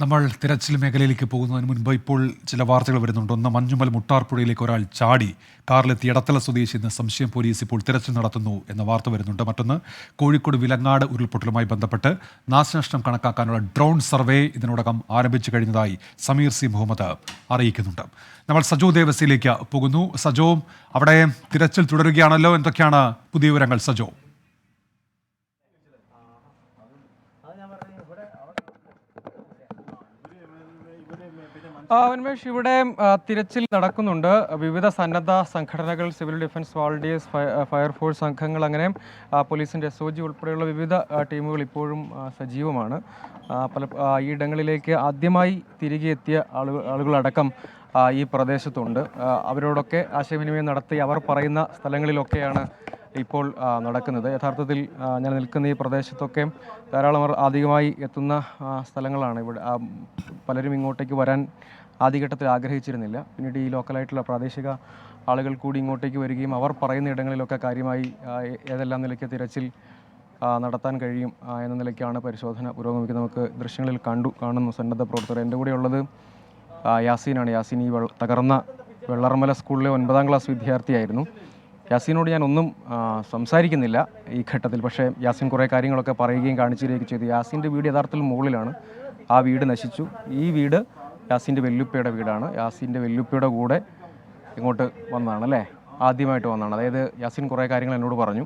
നമ്മൾ തിരച്ചിൽ മേഖലയിലേക്ക് പോകുന്നതിന് മുൻപ് ഇപ്പോൾ ചില വാർത്തകൾ വരുന്നുണ്ട്. ഒന്ന്, മഞ്ഞുമൽ മുട്ടാർപ്പുഴയിലേക്ക് ഒരാൾ ചാടി കാറിലെത്തി എടത്തല സ്വദേശി എന്ന് സംശയം പോലീസ് ഇപ്പോൾ തിരച്ചിൽ നടത്തുന്നു എന്ന വാർത്ത വരുന്നുണ്ട്. മറ്റൊന്ന്, കോഴിക്കോട് വിലങ്ങാട് ഉരുൾപൊട്ടലുമായി ബന്ധപ്പെട്ട് നാശനഷ്ടം കണക്കാക്കാനുള്ള ഡ്രോൺ സർവേ ഇതിനോടകം ആരംഭിച്ചു കഴിഞ്ഞതായി സമീർ സി മുഹമ്മദ് അറിയിക്കുന്നുണ്ട്. നമ്മൾ സജോ ദേവസിയിലേക്ക് പോകുന്നു. സജോ, അവിടെ തിരച്ചിൽ തുടരുകയാണല്ലോ, എന്തൊക്കെയാണ് പുതിയ വിവരങ്ങൾ? സജോ. ഉന്മേഷ്, ഇവിടെ തിരച്ചിൽ നടക്കുന്നുണ്ട്. വിവിധ സന്നദ്ധ സംഘടനകൾ, സിവിൽ ഡിഫൻസ് വോളണ്ടിയേഴ്സ്, ഫയർഫോഴ്സ് സംഘങ്ങൾ, അങ്ങനെ പോലീസിൻ്റെ SOG ഉൾപ്പെടെയുള്ള വിവിധ ടീമുകൾ ഇപ്പോഴും സജീവമാണ്. ഈ ഇടങ്ങളിലേക്ക് ആദ്യമായി തിരികെ എത്തിയ ആളുകളടക്കം ഈ പ്രദേശത്തുണ്ട്. അവരോടൊക്കെ ആശയവിനിമയം നടത്തി അവർ പറയുന്ന സ്ഥലങ്ങളിലൊക്കെയാണ് ഇപ്പോൾ നടക്കുന്നത്. യഥാർത്ഥത്തിൽ ഞാൻ നിൽക്കുന്ന ഈ പ്രദേശത്തൊക്കെ ധാരാളം അധികമായി എത്തുന്ന സ്ഥലങ്ങളാണ്. ഇവിടെ പലരും ഇങ്ങോട്ടേക്ക് വരാൻ ആദ്യഘട്ടത്തിൽ ആഗ്രഹിച്ചിരുന്നില്ല. പിന്നീട് ഈ ലോക്കലായിട്ടുള്ള പ്രാദേശിക ആളുകൾ കൂടി ഇങ്ങോട്ടേക്ക് വരികയും അവർ പറയുന്ന ഇടങ്ങളിലൊക്കെ കാര്യമായി ഏതെല്ലാം നിലയ്ക്ക് തിരച്ചിൽ നടത്താൻ കഴിയും എന്ന നിലയ്ക്കാണ് പരിശോധന പുരോഗമിക്കുന്നത്. നമുക്ക് ദൃശ്യങ്ങളിൽ കാണുന്നു സന്നദ്ധ പ്രവർത്തകർ. എൻ്റെ കൂടെ ഉള്ളത് യാസീനാണ്. യാസീൻ ഈ തകർന്ന വെള്ളറമല സ്കൂളിലെ 9ാം ക്ലാസ് വിദ്യാർത്ഥിയായിരുന്നു. യാസീനോട് ഞാൻ ഒന്നും സംസാരിക്കുന്നില്ല ഈ ഘട്ടത്തിൽ. പക്ഷേ യാസീൻ കുറേ കാര്യങ്ങളൊക്കെ പറയുകയും കാണിച്ചു തരികയും ചെയ്തു. യാസീൻ്റെ വീട് യഥാർത്ഥത്തിൽ മുകളിലാണ്. ആ വീട് നശിച്ചു. ഈ വീട് യാസീൻ്റെ വെല്ലുപ്പയുടെ വീടാണ്. യാസീൻ്റെ വെല്ലുപ്പയുടെ കൂടെ ഇങ്ങോട്ട് വന്നതാണ് അല്ലേ? ആദ്യമായിട്ട് വന്നതാണ്. അതായത് യാസീൻ കുറേ കാര്യങ്ങൾ എന്നോട് പറഞ്ഞു.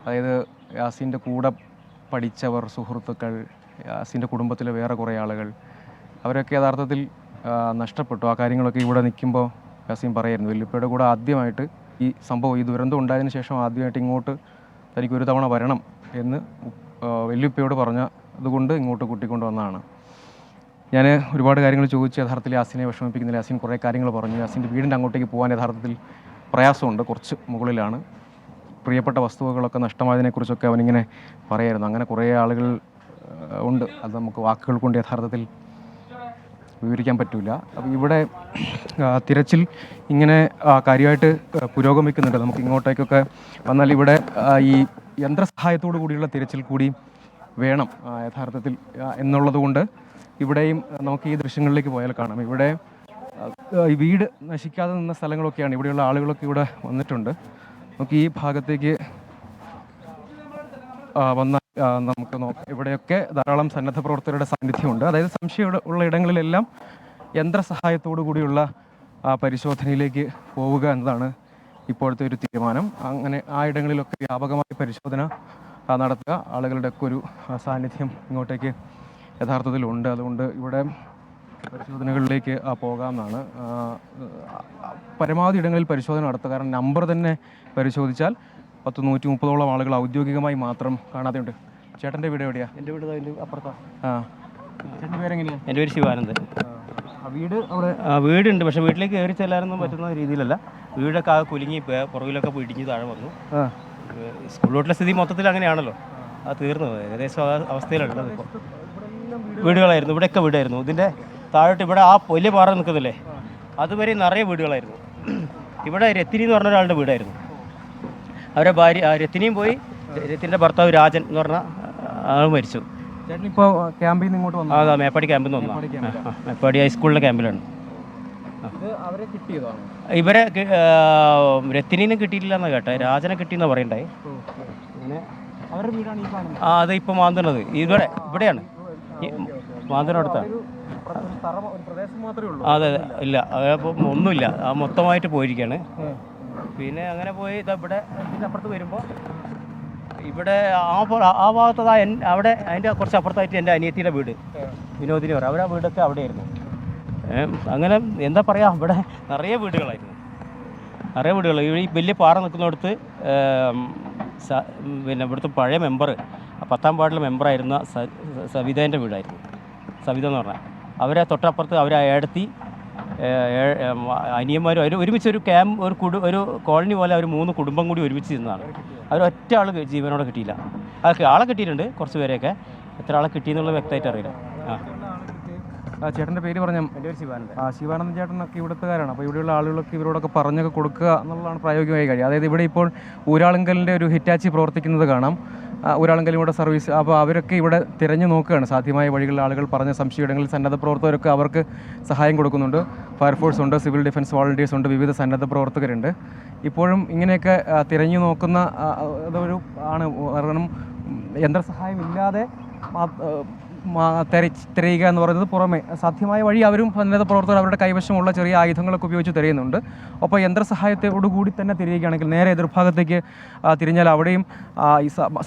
അതായത് യാസീൻ്റെ കൂടെ പഠിച്ചവർ, സുഹൃത്തുക്കൾ, യാസീൻ്റെ കുടുംബത്തിലെ വേറെ കുറേ ആളുകൾ, അവരൊക്കെ യഥാർത്ഥത്തിൽ നഷ്ടപ്പെട്ടു. ആ കാര്യങ്ങളൊക്കെ ഇവിടെ നിൽക്കുമ്പോൾ യാസീൻ പറയായിരുന്നു. വെല്ലുപ്പയുടെ കൂടെ ആദ്യമായിട്ട് ഈ സംഭവം, ഈ ദുരന്തം ഉണ്ടായതിനു ശേഷം ആദ്യമായിട്ട് ഇങ്ങോട്ട് തനിക്കൊരു തവണ വരണം എന്ന് വെല്ലുപ്പയോട് പറഞ്ഞതുകൊണ്ട് ഇങ്ങോട്ട് കൂട്ടിക്കൊണ്ട് വന്നതാണ്. ഞാൻ ഒരുപാട് കാര്യങ്ങൾ ചോദിച്ചു. യഥാർത്ഥത്തിൽ യാസീനെ വിഷമിപ്പിക്കുന്നില്ല. യാസീൻ കുറേ കാര്യങ്ങൾ പറഞ്ഞു. യാസീൻ്റെ വീടിൻ്റെ അങ്ങോട്ടേക്ക് പോകാൻ യഥാർത്ഥത്തിൽ പ്രയാസമുണ്ട്. കുറച്ച് മുകളിലാണ്. പ്രിയപ്പെട്ട വസ്തുവകളൊക്കെ നഷ്ടമായതിനെക്കുറിച്ചൊക്കെ അവനിങ്ങനെ പറയായിരുന്നു. അങ്ങനെ കുറേ ആളുകൾ ഉണ്ട്. അത് നമുക്ക് വാക്കുകൾ കൊണ്ട് യഥാർത്ഥത്തിൽ വിവരിക്കാൻ പറ്റില്ല. അപ്പോൾ ഇവിടെ തിരച്ചിൽ ഇങ്ങനെ കാര്യമായിട്ട് പുരോഗമിക്കുന്നുണ്ട്. നമുക്ക് ഇങ്ങോട്ടേക്കൊക്കെ വന്നാൽ ഇവിടെ ഈ യന്ത്രസഹായത്തോടു കൂടിയുള്ള തിരച്ചിൽ കൂടി വേണം യഥാർത്ഥത്തിൽ എന്നുള്ളത് കൊണ്ട് ഇവിടെയും നമുക്ക് ഈ ദൃശ്യങ്ങളിലേക്ക് പോയാൽ കാണാം. ഇവിടെ ഈ വീട് നശിക്കാതെ നിന്ന സ്ഥലങ്ങളൊക്കെയാണ്. ഇവിടെയുള്ള ആളുകളൊക്കെ ഇവിടെ വന്നിട്ടുണ്ട്. നമുക്ക് ഈ ഭാഗത്തേക്ക് വന്നാൽ നമുക്ക് നോക്കാം. ഇവിടെയൊക്കെ ധാരാളം സന്നദ്ധ പ്രവർത്തകരുടെ സാന്നിധ്യമുണ്ട്. അതായത് സംശയം ഉള്ള ഇടങ്ങളിലെല്ലാം യന്ത്രസഹായത്തോടു കൂടിയുള്ള പരിശോധനയിലേക്ക് പോവുക എന്നതാണ് ഇപ്പോഴത്തെ ഒരു തീരുമാനം. അങ്ങനെ ആ ഇടങ്ങളിലൊക്കെ വ്യാപകമായി പരിശോധന നടത്തുക. ആളുകളുടെ ഒക്കെ ഒരു സാന്നിധ്യം ഇങ്ങോട്ടേക്ക് യഥാർത്ഥത്തിലുണ്ട്. അതുകൊണ്ട് ഇവിടെ പരിശോധനകളിലേക്ക് പോകാമെന്നാണ്. പരമാവധി ഇടങ്ങളിൽ പരിശോധന നടത്തുക. കാരണം നമ്പർ തന്നെ പരിശോധിച്ചാൽ 130-130ഓളം ആളുകൾ ഔദ്യോഗികമായി മാത്രം കാണാതെയുണ്ട്. ചേട്ടൻ്റെ വീട് എവിടെയാണ്? എൻ്റെ വീട് അതിൻ്റെ അപ്പുറത്താണ്. ചേട്ടൻ്റെ പേരെങ്ങനെയാണ്? എൻ്റെ പേര് ശിവാനന്ദൻ. വീട് അവിടെ വീടുണ്ട്, പക്ഷേ വീട്ടിലേക്ക് കയറി ചെല്ലാനൊന്നും പറ്റുന്ന രീതിയിലല്ല. വീടൊക്കെ ആ കുലുങ്ങി പുറകിലൊക്കെ ഇടിഞ്ഞ് താഴെ വന്നു. സ്കൂളിലോട്ടുള്ള സ്ഥിതി മൊത്തത്തിൽ അങ്ങനെയാണല്ലോ. അത് തീർന്നു ഏകദേശം അവസ്ഥയിലുള്ളത്. ഇപ്പോൾ വീടുകളായിരുന്നു, ഇവിടെയൊക്കെ വീടായിരുന്നു. ഇതിൻ്റെ താഴോട്ട് ഇവിടെ ആ വലിയ പാറ നിൽക്കുന്നില്ലേ, അതുവരെ നിറയെ വീടുകളായിരുന്നു. ഇവിടെ രത്തിനി എന്ന് പറഞ്ഞ ഒരാളുടെ വീടായിരുന്നു. അവരെ ഭാര്യ രത്തിനിയും പോയി. രത്തിൻ്റെ ഭർത്താവ് രാജൻ എന്ന് പറഞ്ഞ ആൾ മരിച്ചു. ചേട്ടനിപ്പോൾ ക്യാമ്പിൽ നിന്ന് ഇങ്ങോട്ട് വന്നു? അതാ മേപ്പാടി ക്യാമ്പിൽ നിന്ന് വന്നു. മേപ്പാടി ഹൈസ്കൂളിലെ ക്യാമ്പിലാണ്. അവരെ കിട്ടിയതാണ്. ഇവരെ രത്തിനീനെ കിട്ടിയിട്ടില്ല എന്നാണ് കേട്ടെ. രാജനെ കിട്ടിയെന്നാണ് പറയണ്ടായി. അങ്ങനെ അവരുടെ വീടാണ് ഈ കാണുന്നത്. അത് ഇപ്പോൾ മാന്തുന്നത് ഇവിടെയാണ്. മാന്തുനടുത്താണ്. അതെ, ഇല്ല, അപ്പോൾ ഒന്നുമില്ല. ആ മൊത്തമായിട്ട് പോയിരിക്കുകയാണ്. പിന്നെ അങ്ങനെ പോയി ഇവിടെ ഇതിൻ്റെ അപ്പുറത്ത് വരുമ്പോൾ ഇവിടെ ആ ഭാഗത്ത് അവിടെ അതിൻ്റെ കുറച്ച് അപ്പുറത്തായിട്ട് എൻ്റെ അനിയത്തിയുടെ വീട്, വിനോദിനി പറയും. അവരുടെ വീടൊക്കെ അവിടെയായിരുന്നു. അങ്ങനെ എന്താ പറയുക, ഇവിടെ നിറയെ വീടുകളായിരുന്നു. ഈ വലിയ പാറ നിൽക്കുന്നിടത്ത് പിന്നെ ഇവിടുത്തെ പഴയ മെമ്പർ, 10ാം വാർഡിലെ മെമ്പറായിരുന്ന സവിതേൻ്റെ വീടായിരുന്നു. സവിത എന്ന് പറഞ്ഞാൽ അവരെ തൊട്ടപ്പുറത്ത് അവരെ ഏടത്തി അനിയന്മാരും അവർ ഒരുമിച്ച് ഒരു കോളനി പോലെ അവർ 3 കുടുംബം കൂടി ഒരുമിച്ച് നിന്നതാണ്. അവരൊറ്റ ആൾ ജീവനോടെ കിട്ടിയില്ല. അതൊക്കെ ആളെ കിട്ടിയിട്ടുണ്ട്, കുറച്ച് പേരെയൊക്കെ. എത്ര ആളെ കിട്ടിയെന്നുള്ളത് വ്യക്തമായിട്ട് അറിയില്ല. ചേട്ടൻ്റെ പേര് പറഞ്ഞ? എൻ്റെ പേര് ശിവാനന്ദൻ. ശിവാനന്ദൻ ചേട്ടനൊക്കെ ഇവിടുത്തുകാരാണ്. അപ്പോൾ ഇവിടെയുള്ള ആളുകളൊക്കെ ഇവരോടൊക്കെ പറഞ്ഞൊക്കെ കൊടുക്കുക എന്നുള്ളതാണ് പ്രായോഗികമായി കാര്യം. അതായത് ഇവിടെ ഇപ്പോൾ ഊരാളുങ്കലിൻ്റെ ഒരു ഹിറ്റാച്ചി പ്രവർത്തിക്കുന്നത് കാണാം. ഒരാളെങ്കിലും ഇവിടെ സർവീസ്, അപ്പോൾ അവരൊക്കെ ഇവിടെ തിരഞ്ഞു നോക്കുകയാണ് സാധ്യമായ വഴികളിൽ. ആളുകൾ പറഞ്ഞ സംശയങ്ങളിൽ സന്നദ്ധ പ്രവർത്തകരൊക്കെ അവർക്ക് സഹായം കൊടുക്കുന്നുണ്ട്. ഫയർഫോഴ്സ് ഉണ്ട്, സിവിൽ ഡിഫൻസ് വോളണ്ടിയേഴ്സ് ഉണ്ട്, വിവിധ സന്നദ്ധ പ്രവർത്തകരുണ്ട്. ഇപ്പോഴും ഇങ്ങനെയൊക്കെ തിരഞ്ഞു നോക്കുന്ന അതൊരു ആണ്. കാരണം യന്ത്രസഹായം ഇല്ലാതെ തിരയുക എന്ന് പറയുന്നത് പുറമെ സാധ്യമായ വഴി അവരും സന്നദ്ധ പ്രവർത്തകർ അവരുടെ കൈവശമുള്ള ചെറിയ ആയുധങ്ങളൊക്കെ ഉപയോഗിച്ച് തിരയുന്നുണ്ട്. അപ്പോൾ യന്ത്രസഹായത്തോടുകൂടി തന്നെ തിരയുകയാണെങ്കിൽ നേരെ എതിർഭാഗത്തേക്ക് തിരിഞ്ഞാൽ അവിടെയും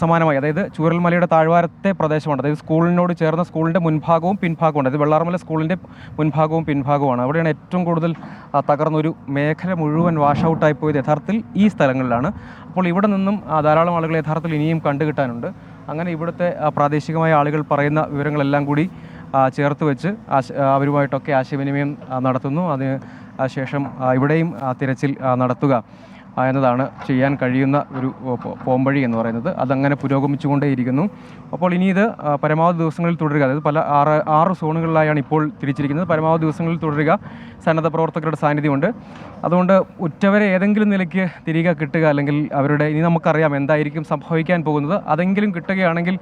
സമാനമായി, അതായത് ചൂരൽമലയുടെ താഴ്വാരത്തെ പ്രദേശമാണ്, അതായത് സ്കൂളിനോട് ചേർന്ന സ്കൂളിൻ്റെ മുൻഭാഗവും പിൻഭാഗവും, അതായത് വെള്ളാർമല സ്കൂളിൻ്റെ മുൻഭാഗവും പിൻഭാഗവുമാണ്. അവിടെയാണ് ഏറ്റവും കൂടുതൽ തകർന്നൊരു മേഖല മുഴുവൻ വാഷ് ഔട്ടായി പോയത് യഥാർത്ഥത്തിൽ ഈ സ്ഥലങ്ങളിലാണ്. അപ്പോൾ ഇവിടെ നിന്നും ധാരാളം ആളുകൾ യഥാർത്ഥത്തിൽ ഇനിയും കണ്ടുകിട്ടാനുണ്ട്. അങ്ങനെ ഇവിടുത്തെ പ്രാദേശികമായ ആളുകൾ പറയുന്ന വിവരങ്ങളെല്ലാം കൂടി ചേർത്ത് വെച്ച് അവരുമായിട്ടൊക്കെ ആശയവിനിമയം നടത്തുന്നു. അതിന് ശേഷം ഇവിടെയും തിരച്ചിൽ നടത്തുക എന്നതാണ് ചെയ്യാൻ കഴിയുന്ന ഒരു പോംവഴി എന്ന് പറയുന്നത്. അതങ്ങനെ പുരോഗമിച്ചുകൊണ്ടേയിരിക്കുന്നു. അപ്പോൾ ഇനി ഇത് പരമാവധി ദിവസങ്ങളിൽ തുടരുക, അതായത് പല ആറ് സോണുകളിലായാണ് ഇപ്പോൾ തിരിച്ചിരിക്കുന്നത്. പരമാവധി ദിവസങ്ങളിൽ തുടരുക. സന്നദ്ധ പ്രവർത്തകരുടെ സാന്നിധ്യമുണ്ട്. അതുകൊണ്ട് ഉറ്റവരെ ഏതെങ്കിലും നിലയ്ക്ക് തിരികെ കിട്ടുക, അല്ലെങ്കിൽ അവരുടെ ഇനി നമുക്കറിയാം എന്തായിരിക്കും സംഭവിക്കാൻ പോകുന്നത്, അതെങ്കിലും കിട്ടുകയാണെങ്കിൽ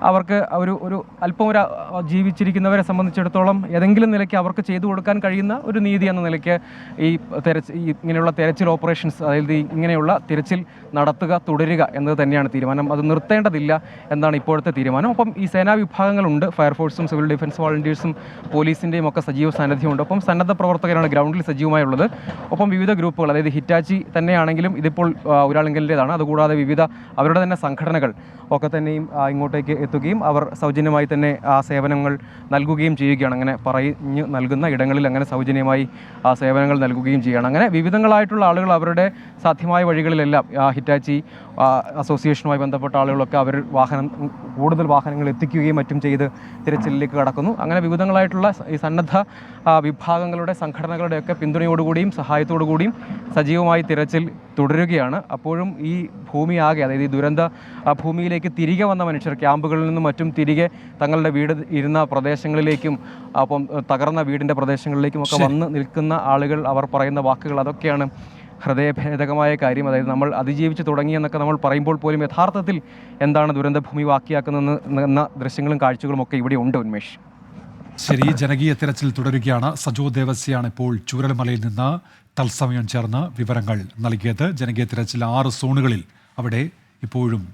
അവർക്ക് ഒരു അല്പം ജീവിച്ചിരിക്കുന്നവരെ സംബന്ധിച്ചിടത്തോളം ഏതെങ്കിലും നിലയ്ക്ക് അവർക്ക് ചെയ്തു കൊടുക്കാൻ കഴിയുന്ന ഒരു നീതി എന്ന നിലയ്ക്ക് ഇങ്ങനെയുള്ള തെരച്ചിൽ ഓപ്പറേഷൻസ്, അതായത് ഇങ്ങനെയുള്ള തിരച്ചിൽ നടത്തുക, തുടരുക എന്നത് തന്നെയാണ് തീരുമാനം. അത് നിർത്തേണ്ടതില്ല എന്നാണ് ഇപ്പോഴത്തെ തീരുമാനം. ഒപ്പം ഈ സേനാ വിഭാഗങ്ങളുണ്ട്, ഫയർഫോഴ്സും സിവിൽ ഡിഫൻസ് വോളണ്ടിയേഴ്സും പോലീസിൻ്റെയും ഒക്കെ സജീവ സാന്നിധ്യമുണ്ട്. ഒപ്പം സന്നദ്ധ പ്രവർത്തകരാണ് ഗ്രൗണ്ടിൽ സജീവമായുള്ളത്. ഒപ്പം വിവിധ ഗ്രൂപ്പുകൾ, അതായത് ഹിറ്റാച്ചി തന്നെയാണെങ്കിലും ഇതിപ്പോൾ ഒരാളെങ്കിലേതാണ്, അതുകൂടാതെ വിവിധ അവരുടെ തന്നെ സംഘടനകൾ ഒക്കെ തന്നെയും ഇങ്ങോട്ടേക്ക് എത്തുകയും അവർ സൗജന്യമായി തന്നെ ആ സേവനങ്ങൾ നൽകുകയും ചെയ്യുകയാണ്. അങ്ങനെ പറഞ്ഞു നൽകുന്ന ഇടങ്ങളിൽ അങ്ങനെ സൗജന്യമായി ആ സേവനങ്ങൾ നൽകുകയും ചെയ്യുകയാണ്. അങ്ങനെ വിവിധങ്ങളായിട്ടുള്ള ആളുകൾ അവരുടെ സാധ്യമായ വഴികളിലെല്ലാം ഹിറ്റാച്ചി അസോസിയേഷനുമായി ബന്ധപ്പെട്ട ആളുകളൊക്കെ അവർ കൂടുതൽ വാഹനങ്ങൾ എത്തിക്കുകയും മറ്റും ചെയ്ത് തിരച്ചിലിലേക്ക് കടക്കുന്നു. അങ്ങനെ വിവിധങ്ങളായിട്ടുള്ള ഈ സന്നദ്ധ വിഭാഗങ്ങളുടെ സംഘടനകളുടെയൊക്കെ പിന്തുണയോടുകൂടിയും സഹായത്തോടുകൂടിയും സജീവമായി തിരച്ചിൽ തുടരുകയാണ്. അപ്പോഴും ഈ ഭൂമി ആകെ, അതായത് ഈ ദുരന്ത ഭൂമിയിലേക്ക് തിരികെ വന്ന മനുഷ്യർ ക്യാമ്പുകളിൽ നിന്നും മറ്റും തിരികെ തങ്ങളുടെ വീട് ഇരുന്ന പ്രദേശങ്ങളിലേക്കും അപ്പം തകർന്ന വീടിൻ്റെ പ്രദേശങ്ങളിലേക്കും ഒക്കെ വന്ന് നിൽക്കുന്ന ആളുകൾ അവർ പറയുന്ന വാക്കുകൾ അതൊക്കെയാണ് ഹൃദയഭേദകമായ കാര്യം. അതായത് നമ്മൾ അതിജീവിച്ച് തുടങ്ങിയെന്നൊക്കെ നമ്മൾ പറയുമ്പോൾ പോലും യഥാർത്ഥത്തിൽ എന്താണ് ദുരന്തഭൂമി ബാക്കിയാക്കുന്നതെന്ന് എന്ന ദൃശ്യങ്ങളും കാഴ്ചകളും ഒക്കെ ഇവിടെ ഉണ്ട്. ഉന്മേഷ്, ശരി. ജനകീയ തിരച്ചിൽ തുടരുകയാണ്. സജോ ദേവസ്യാണ് ഇപ്പോൾ ചൂരൽമലയിൽ നിന്ന് തത്സമയം ചേർന്ന് വിവരങ്ങൾ നൽകിയത്. ജനകീയ തിരച്ചിൽ 6 സോണുകളിൽ അവിടെ ഇപ്പോഴും